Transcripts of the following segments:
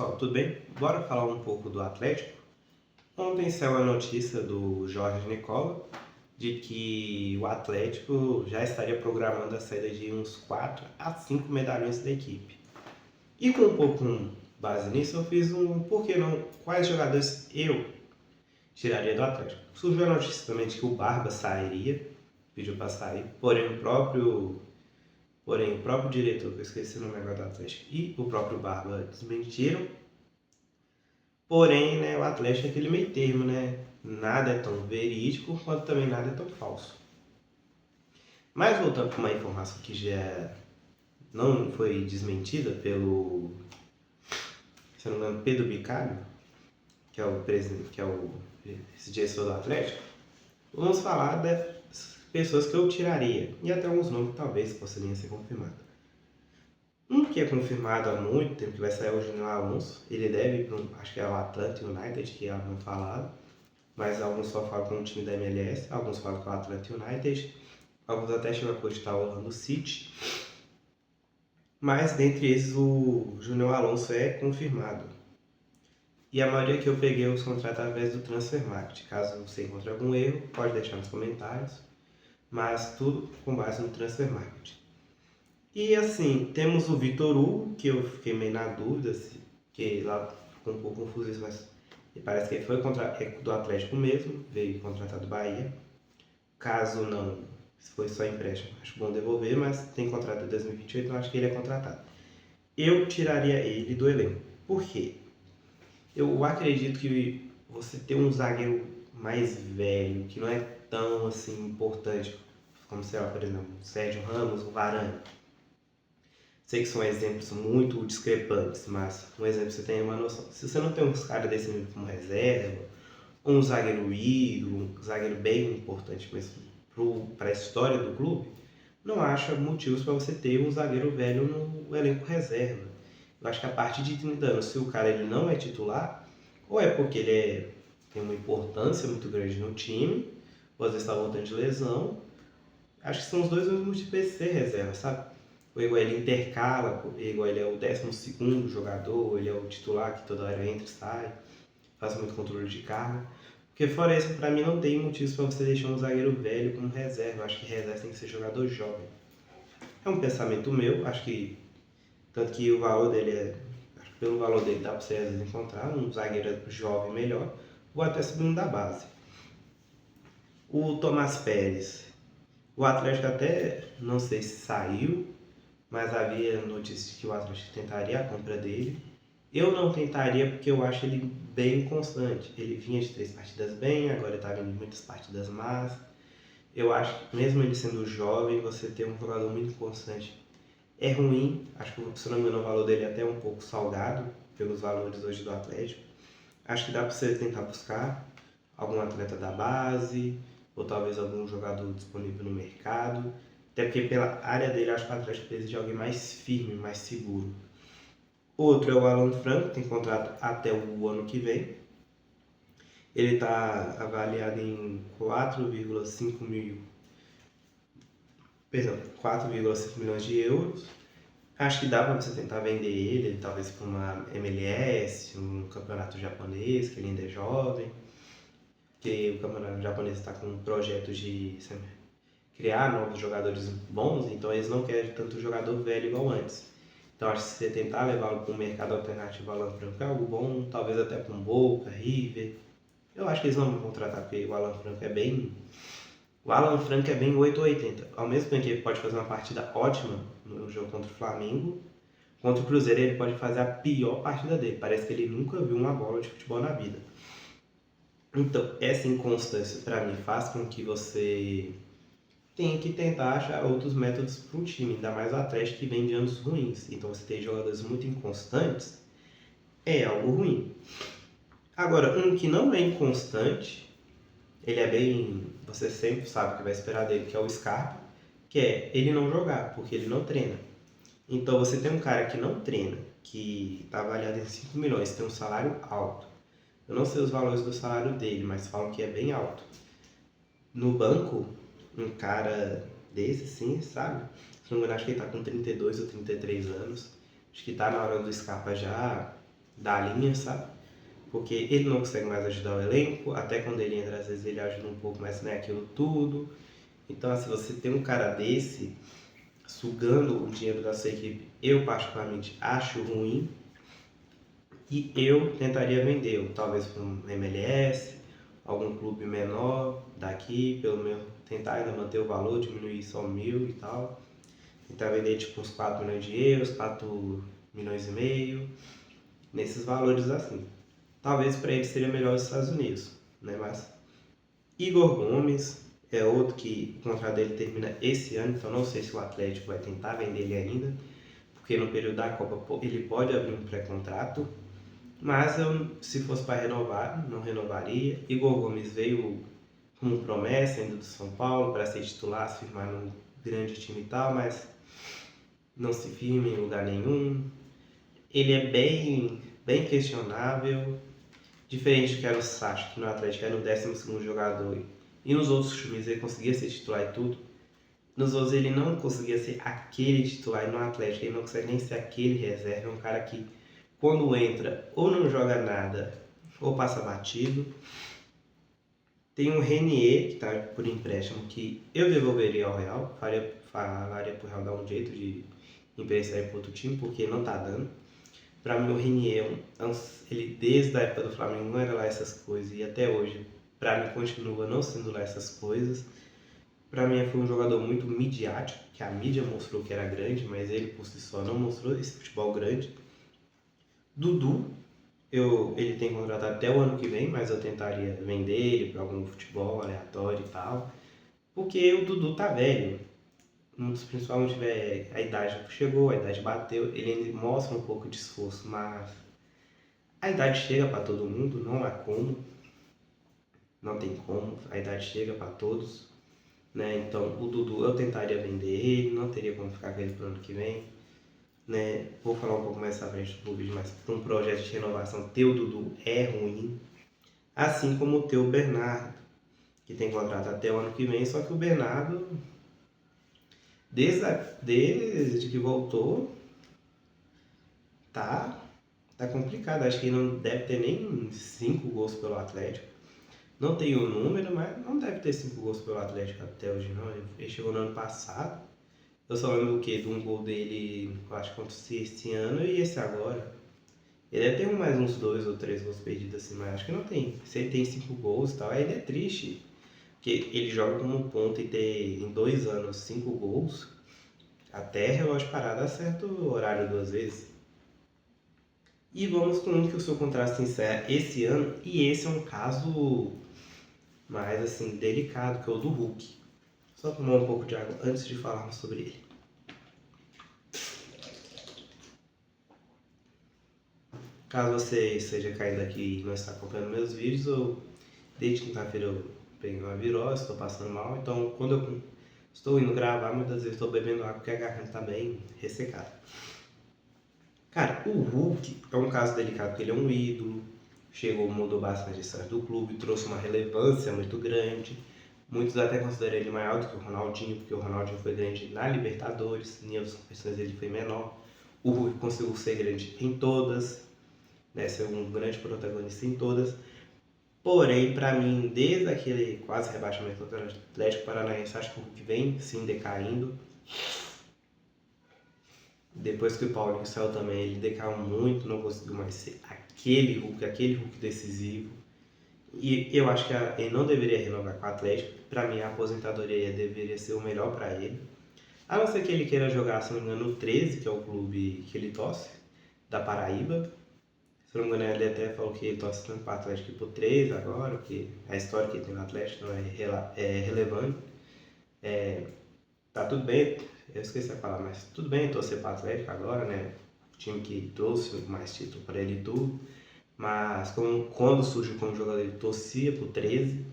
pessoal, tudo bem? Bora falar um pouco do Atlético? Ontem saiu a notícia do Jorge Nicola de que o Atlético já estaria programando a saída de uns 4 a 5 medalhões da equipe. E com um pouco com base nisso, eu fiz por que não, quais jogadores eu tiraria do Atlético. Surgiu a notícia também de que o Barba sairia, pediu para sair, porém o próprio diretor, que eu esqueci o nome agora do Atlético, e o próprio Barba desmentiram. Porém, né, o Atlético é aquele meio termo, né? Nada é tão verídico quanto também nada é tão falso. Mas voltando para uma informação que já não foi desmentida pelo, se não me engano, Pedro Bicalho, que é o presidente, que é o gestor do Atlético, vamos falar das pessoas que eu tiraria e até alguns nomes que talvez possam vir a ser confirmados. Um que é confirmado há muito tempo, que vai sair, é o Júnior Alonso. Ele deve ir para acho que é o Atlanta United, que é não falado, mas alguns só falam com o time da MLS, alguns falam com o Atlanta United, alguns até chegam a cogitar o Orlando City. Mas dentre eles o Júnior Alonso é confirmado. E a maioria que eu peguei os contratos através do Transfermarkt. Caso você encontre algum erro, pode deixar nos comentários, mas tudo com base no Transfermarkt. E assim, temos o Vitor Hugo, que eu fiquei meio na dúvida, que lá ficou um pouco confuso isso, mas parece que ele foi do Atlético mesmo, veio contratado do Bahia. Caso não, se foi só empréstimo, acho bom devolver, mas tem contrato de 2028, então acho que ele é contratado. Eu tiraria ele do elenco. Por quê? Eu acredito que você ter um zagueiro mais velho, que não é tão assim importante, como sei lá, por exemplo, o Sérgio Ramos, o Varane. Sei que são exemplos muito discrepantes, mas um exemplo você tem uma noção. Se você não tem uns caras desse nível como reserva, ou um zagueiro ídolo, um zagueiro bem importante mesmo para a história do clube, não acha motivos para você ter um zagueiro velho no elenco reserva. Eu acho que a partir de 30 anos, se o cara ele não é titular, ou é porque tem uma importância muito grande no time, ou às vezes está voltando de lesão. Acho que são os dois únicos motivos para ser reserva, sabe? O igual ele intercala, igual ele é o 12º jogador, ele é o titular que toda hora entra e sai, faz muito controle de carga. Porque fora isso, pra mim não tem motivos para você deixar um zagueiro velho como reserva. Eu acho que reserva tem que ser jogador jovem. É um pensamento meu, acho que tanto que o valor dele acho que pelo valor dele dá para você às vezes encontrar um zagueiro jovem melhor, ou até subindo da base. O Tomás Pérez, o Atlético até não sei se saiu, mas havia notícias de que o Atlético tentaria a compra dele. Eu não tentaria porque eu acho ele bem constante. Ele vinha de 3 partidas bem, agora está vindo de muitas partidas más. Eu acho que mesmo ele sendo jovem, você ter um jogador muito constante é ruim. Acho que, se não me engano, o valor dele é até um pouco salgado pelos valores hoje do Atlético. Acho que dá para você tentar buscar algum atleta da base, ou talvez algum jogador disponível no mercado. Até porque pela área dele, acho que o Atlético precisa de alguém mais firme, mais seguro. Outro é o Alan Franco, tem contrato até o ano que vem. Ele está avaliado em 4,5 milhões de euros. Acho que dá para você tentar vender ele, talvez para uma MLS, um campeonato japonês, que ele ainda é jovem. Porque o campeonato japonês está com um projeto de criar novos jogadores bons, então eles não querem tanto jogador velho igual antes. Então acho que se você tentar levá-lo para um mercado alternativo ao Alan Franco é algo bom, talvez até com Boca, River. Eu acho que eles não vão contratar porque o Alan Franco é bem... O Alan Franco é bem 880. Ao mesmo tempo que ele pode fazer uma partida ótima no jogo contra o Flamengo, contra o Cruzeiro ele pode fazer a pior partida dele. Parece que ele nunca viu uma bola de futebol na vida. Então, essa inconstância para mim faz com que você tenha que tentar achar outros métodos para o time, ainda mais o Atlético que vem de anos ruins. Então, você ter jogadores muito inconstantes é algo ruim. Agora, um que não é inconstante, ele é bem... Você sempre sabe o que vai esperar dele, que é o Scarpa, que é ele não jogar, porque ele não treina. Então, você tem um cara que não treina, que está avaliado em 5 milhões, tem um salário alto. Eu não sei os valores do salário dele, mas falam que é bem alto. No banco, um cara desse, sim, sabe? Se não me engano, acho que ele tá com 32 ou 33 anos. Acho que tá na hora do Scarpa já da linha, sabe? Porque ele não consegue mais ajudar o elenco, até quando ele entra, às vezes ele ajuda um pouco, mas não é aquilo tudo. Então, se você tem um cara desse sugando o dinheiro da sua equipe, eu particularmente acho ruim e eu tentaria vender, talvez para um MLS, algum clube menor daqui, pelo menos tentar ainda manter o valor, diminuir só 1.000 e tal. Tentar vender tipo uns 4 milhões de euros, 4 milhões e meio, nesses valores assim. Talvez para ele seria melhor os Estados Unidos, né? Mas Igor Gomes é outro que o contrato dele termina esse ano, então não sei se o Atlético vai tentar vender ele ainda, porque no período da Copa ele pode abrir um pré-contrato, mas eu, se fosse para renovar, não renovaria. Igor Gomes veio como promessa ainda do São Paulo para ser titular, se firmar num grande time e tal, mas não se firma em lugar nenhum. Ele é bem questionável, diferente do que era o Sacha, que no Atlético era o 12º jogador. E nos outros times ele conseguia ser titular e tudo. Nos outros ele não conseguia ser aquele titular, e no Atlético ele não consegue nem ser aquele reserva. É um cara que quando entra ou não joga nada ou passa batido. Tem o Renier, que está por empréstimo, que eu devolveria ao Real, falaria para o Real dar um jeito de emprestar para outro time, porque não está dando. Para mim o Renier, ele desde a época do Flamengo não era lá essas coisas, e até hoje, para mim continua não sendo lá essas coisas. Para mim foi um jogador muito midiático, que a mídia mostrou que era grande, mas ele por si só não mostrou esse futebol grande. Dudu, ele tem contrato até o ano que vem, mas eu tentaria vender ele para algum futebol aleatório e tal. Porque o Dudu tá velho. Principalmente a idade chegou, a idade bateu. Ele mostra um pouco de esforço, mas a idade chega para todo mundo, não há como. Não tem como, a idade chega para todos. Né? Então o Dudu eu tentaria vender ele, não teria como ficar com ele pro ano que vem. Né? Vou falar um pouco mais à frente do vídeo, mas para um projeto de renovação ter o Dudu é ruim. Assim como ter o Bernardo, que tem contrato até o ano que vem, só que o Bernardo, desde que voltou, tá complicado. Acho que ele não deve ter nem 5 gols pelo Atlético. Não tenho o número, mas não deve ter 5 gols pelo Atlético até hoje não. Ele chegou no ano passado. Eu só lembro o quê? De um gol dele, eu acho que contra esse ano e esse agora. Ele deve ter mais uns 2 ou 3 gols perdidos assim, mas acho que não tem. Se ele tem 5 gols e tal, aí ele é triste. Porque ele joga como ponta e ter em 2 anos 5 gols, até relógio parado acerta o horário 2 vezes. E vamos com um que o seu contrato se encerra esse ano, e esse é um caso mais assim delicado, que é o do Hulk. Só tomar um pouco de água antes de falarmos sobre ele. Caso você seja caído aqui e não está acompanhando meus vídeos, desde quinta-feira eu peguei uma virose, estou passando mal, então quando eu estou indo gravar, muitas vezes estou bebendo água porque a garganta está bem ressecada. Cara, o Hulk é um caso delicado porque ele é um ídolo, chegou, mudou bastante a história do clube, trouxe uma relevância muito grande. Muitos até consideram ele maior do que o Ronaldinho, porque o Ronaldinho foi grande na Libertadores, em outras competições ele foi menor. O Hulk conseguiu ser grande em todas, né, ser um grande protagonista em todas. Porém, para mim, desde aquele quase rebaixamento do Atlético Paranaense, acho que o Hulk vem sim decaindo. Depois que o Paulinho saiu também, ele decaiu muito, não conseguiu mais ser aquele Hulk decisivo. E eu acho que ele não deveria renovar com o Atlético. Para mim, a aposentadoria deveria ser o melhor para ele. A não ser que ele queira jogar, se não me engano, no 13, que é o clube que ele torce, da Paraíba. Se não me engano, ele até falou que ele torce tanto para o Atlético que pro 13 agora, porque a história que ele tem no Atlético não é relevante. Tá tudo bem, eu esqueci a falar, mas tudo bem torcer para o Atlético agora, né? O time que trouxe mais título para ele e tudo. Mas quando surgiu como jogador, ele torcia pro 13.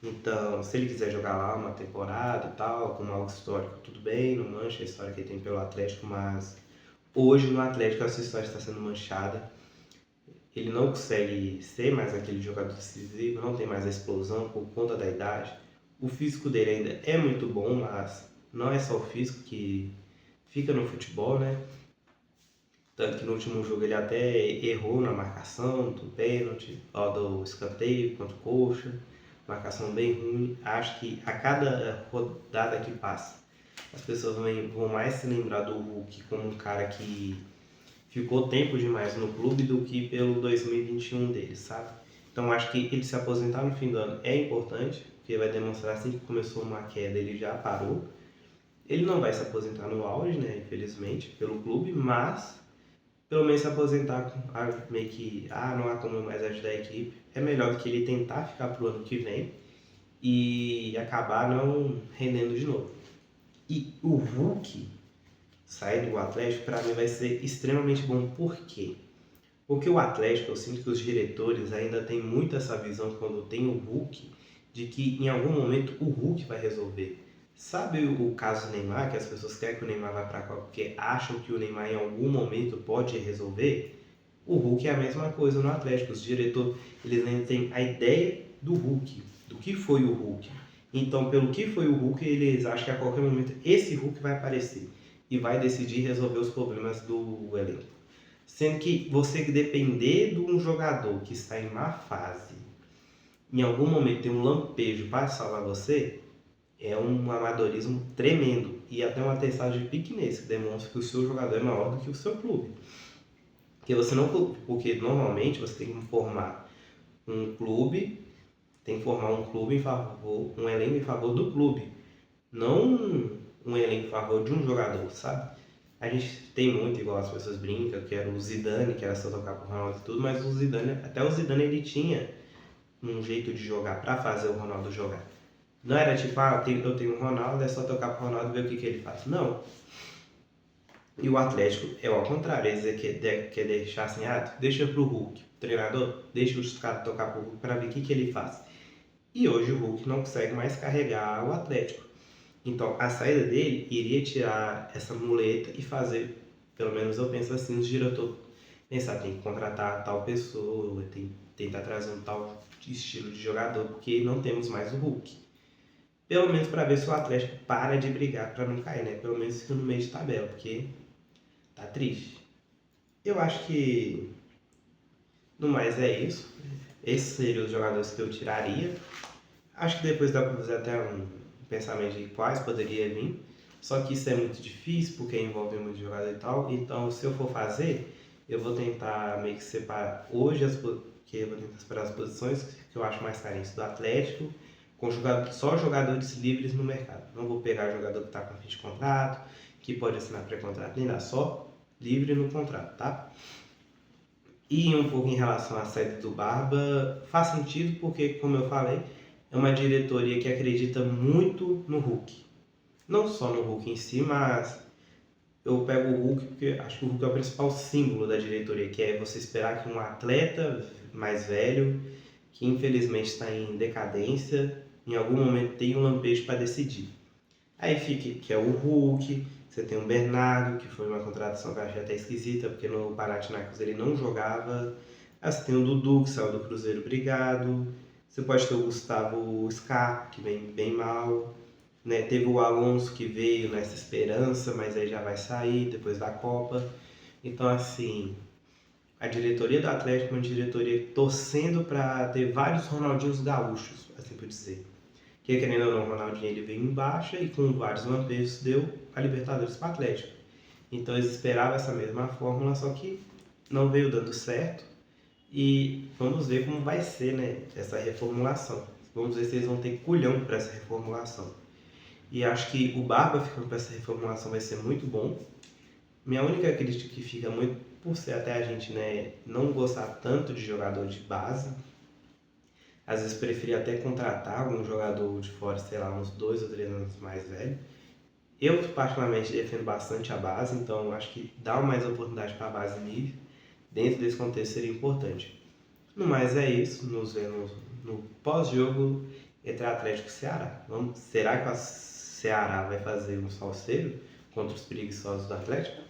Então, se ele quiser jogar lá uma temporada e tal, como algo histórico, tudo bem, não mancha a história que ele tem pelo Atlético, mas hoje no Atlético essa história está sendo manchada. Ele não consegue ser mais aquele jogador decisivo, não tem mais a explosão por conta da idade. O físico dele ainda é muito bom, mas não é só o físico que fica no futebol, né? Tanto que no último jogo ele até errou na marcação do pênalti, do escanteio contra o Coxa. Marcação bem ruim. Acho que a cada rodada que passa, as pessoas vão mais se lembrar do Hulk como um cara que ficou tempo demais no clube do que pelo 2021 dele, sabe? Então acho que ele se aposentar no fim do ano é importante, porque vai demonstrar assim que começou uma queda, ele já parou. Ele não vai se aposentar no auge, né, infelizmente, pelo clube, mas pelo menos se aposentar com meio que, não há como mais ajudar a equipe. É melhor do que ele tentar ficar pro ano que vem e acabar não rendendo de novo. E o Hulk sair do Atlético, para mim, vai ser extremamente bom. Por quê? Porque o Atlético, eu sinto que os diretores ainda têm muito essa visão quando tem o Hulk, de que em algum momento o Hulk vai resolver. Sabe o caso do Neymar, que as pessoas querem que o Neymar vá para cá porque acham que o Neymar em algum momento pode resolver? O Hulk é a mesma coisa no Atlético. Os diretores, eles ainda têm a ideia do Hulk, do que foi o Hulk. Então, pelo que foi o Hulk, eles acham que a qualquer momento esse Hulk vai aparecer e vai decidir resolver os problemas do elenco. Sendo que você depender de um jogador que está em má fase, em algum momento tem um lampejo para salvar você, é um amadorismo tremendo e até uma testagem de pequenez que demonstra que o seu jogador é maior do que o seu clube. Porque normalmente você tem que formar um clube, em favor, um elenco em favor do clube, não um elenco em favor de um jogador, sabe? A gente tem muito, igual as pessoas brincam, que era o Zidane, que era só tocar pro Ronaldo e tudo, mas até o Zidane ele tinha um jeito de jogar para fazer o Ronaldo jogar. Não era tipo, eu tenho o Ronaldo, é só tocar pro Ronaldo e ver o que ele faz. Não. E o Atlético é ao contrário, eles quer deixar assim, deixa pro Hulk, o treinador, deixa os caras tocar pro Hulk para ver o que ele faz. E hoje o Hulk não consegue mais carregar o Atlético. Então a saída dele iria tirar essa muleta e fazer, pelo menos eu penso assim, os diretores pensar, tem que contratar tal pessoa, tem que tentar trazer um tal estilo de jogador, porque não temos mais o Hulk. Pelo menos para ver se o Atlético para de brigar para não cair, né? Pelo menos no meio de tabela, porque tá triste. Eu acho que no mais é isso. Esses seriam os jogadores que eu tiraria. Acho que depois dá para fazer até um pensamento de quais poderia vir. Só que isso é muito difícil porque envolve muito jogador e tal. Então, se eu for fazer, eu vou tentar meio que separar hoje porque eu vou tentar separar as posições que eu acho mais carentes do Atlético com só jogadores livres no mercado. Não vou pegar jogador que está com fim de contrato, que pode assinar pré-contrato, nem nada, só livre no contrato, tá? E um pouco em relação à saída do Barba, faz sentido porque, como eu falei, é uma diretoria que acredita muito no Hulk. Não só no Hulk em si, mas eu pego o Hulk porque acho que o Hulk é o principal símbolo da diretoria, que é você esperar que um atleta mais velho, que infelizmente está em decadência, em algum momento tenha um lampejo para decidir. Aí fica que é o Hulk, você tem o Bernardo, que foi uma contratação que eu achei até esquisita, porque no Panathinaikos ele não jogava. Aí você tem o Dudu, que saiu do Cruzeiro brigado. Você pode ter o Gustavo Scarpa, que vem bem mal. Né? Teve o Alonso, que veio nessa esperança, mas aí já vai sair depois da Copa. Então, assim, a diretoria do Atlético é uma diretoria torcendo para ter vários Ronaldinhos gaúchos, assim por dizer. Que querendo ou não, o Ronaldinho ele veio em baixa e com vários lampejos deu a Libertadores para o Atlético. Então eles esperavam essa mesma fórmula, só que não veio dando certo. E vamos ver como vai ser, né, essa reformulação. Vamos ver se eles vão ter culhão para essa reformulação. E acho que o Barba ficando para essa reformulação vai ser muito bom. Minha única crítica que fica muito por ser até a gente, né, não gostar tanto de jogador de base. Às vezes preferia até contratar algum jogador de fora, sei lá, uns 2 ou 3 anos mais velho. Eu particularmente defendo bastante a base, então acho que dar mais oportunidade para a base nível dentro desse contexto seria importante. No mais é isso, nos vemos no pós-jogo entre Atlético e Ceará. Será que o Ceará vai fazer um salseiro contra os preguiçosos do Atlético?